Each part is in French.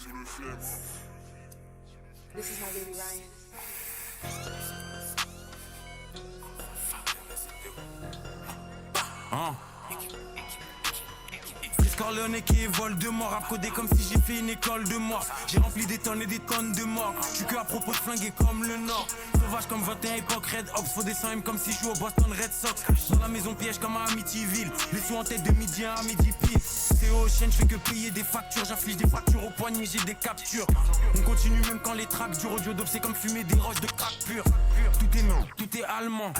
This is my baby Ryan. Chris Corleone qui est Voldemort, rap codé comme si j'ai fait une école de mort. J'ai rempli des tonnes et des tonnes de morts. J'suis que à propos de flinguer comme le Nord. Sauvage comme 21 époque Red Ops. Faut des 100M comme si je joue au Boston Red Sox. Dans la maison piège comme à Amityville. Les sous en tête de midi à midi pile. C'est au chaîne, j'fais que payer des factures. J'affiche des fractures au poignet, j'ai des captures. On continue même quand les tracks du audio dope. C'est comme fumer des roches de crack pur. Tout est non, tout est allemand.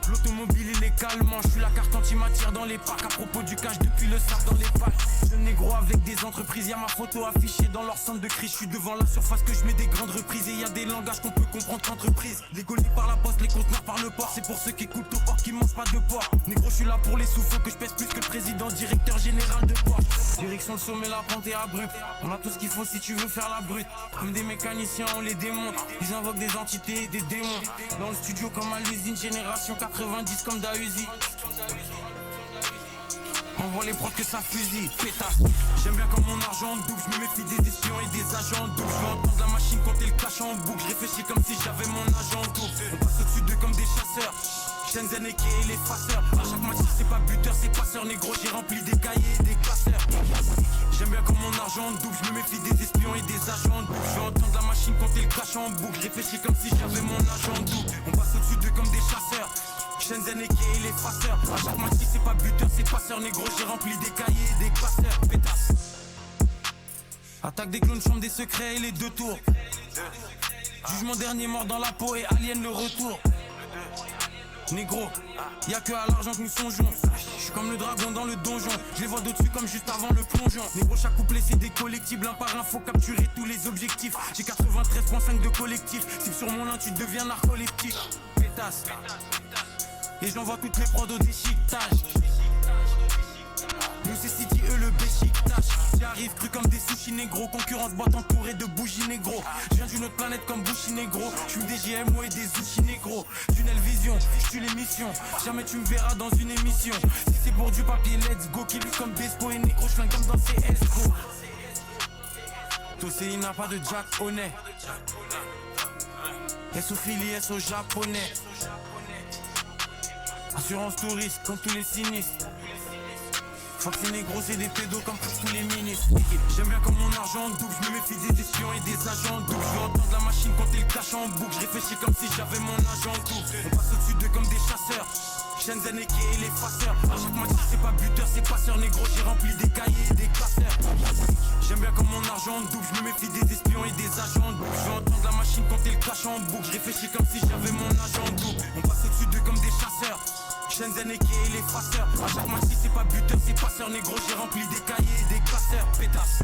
L'automobile il est calmant. J'suis la carte anti-matière dans les parcs. À propos du cash depuis le sac dans les packs. Jeune négro avec des entreprises, y'a ma photo affichée dans leur centre de crise. J'suis devant la surface que je mets des grandes reprises. Et y'a des langages qu'on peut comprendre qu'entreprise. Les gaulés par la poste, les conteneurs par le port. C'est pour ceux qui écoutent au port, qui mangent pas de porc. Négro, j'suis là pour les sous, faut que je pèse plus que le président, directeur général de port. Direction le sommet, la pente est abrupte. On a tout ce qu'il faut si tu veux faire la brute. Comme des mécaniciens, on les démonte. Ils invoquent des entités et des démons. Dans le studio comme à l'usine, génération 90 comme Dahuzi. Envoie les prods que ça fusille, pétasse. J'aime bien comme mon argent double. Je me méfie des espions et des agents doubles. Je veux entendre la machine compter le cash en boucle. Je réfléchis comme si j'avais mon agent double. On passe au-dessus d'eux comme des chasseurs. Shenzhen et les faceurs. À chaque match c'est pas buteur, c'est passeur. Négro j'ai rempli des cahiers et des classeurs. J'aime bien comme mon argent double. Je me méfie des espions et des agents doubles. Je veux entendre la machine compter le cash en boucle. Je réfléchis comme si j'avais mon agent double. On passe au-dessus d'eux comme des chasseurs. Shenzhen et les faceurs. À chaque match c'est pas buteur, c'est passeur. Négro j'ai rempli des cahiers et des classeurs. Pétasse. Attaque des clones, chambre des secrets et les deux tours. Jugement dernier, mort dans la peau et alien le retour. Négro, y'a que à l'argent que nous songeons. J'suis comme le dragon dans le donjon. Je les vois d'au-dessus comme juste avant le plongeon. Négro, chaque couplet c'est des collectibles. Un par un faut capturer tous les objectifs. J'ai 93.5 de collectif. Si sur mon lin tu deviens narcoleptique. Pétasse. Et j'envoie toutes mes prods au déchiquetage. Nous c'est City, eux le béchiquetage. J'arrive cru comme des sushis négro. Concurrence boîte entourée de bougies négro. J'viens d'une autre planète comme Bushi négro. J'fume des GMO et des outils négro. Tunnel vision, j'tue l'émission. Jamais tu me verras dans une émission. Si c'est pour du papier, let's go. Kill comme Despo et négro. J'flingue comme dans CSGO. Tosé il n'a pas de Jack honnête. SO Philly, SO japonais. Assurance touriste comme tous les sinistres. Fuck ces négros c'est des pédos comme pour tous les ministres. J'aime bien comme mon argent double. Je me méfie des espions et des agents doubles. Je veux entendre la machine compter le cash en boucle. Je réfléchis comme si j'avais mon agent double. On passe au-dessus d'eux comme des chasseurs. Shenzhen et les faceurs. À chaque match c'est pas buteur, c'est passeur. Négro j'ai rempli des cahiers et des classeurs. J'aime bien comme mon argent double. Je me méfie des espions et des agents doubles. Je veux entendre la machine compter le cash en boucle. Je réfléchis comme si j'avais mon agent double. On passe au-dessus d'eux comme des chasseurs. Shenzhen et les faceurs. À chaque match si c'est pas buteur, c'est passeur. Négro j'ai rempli des cahiers et des classeurs. Pétasse.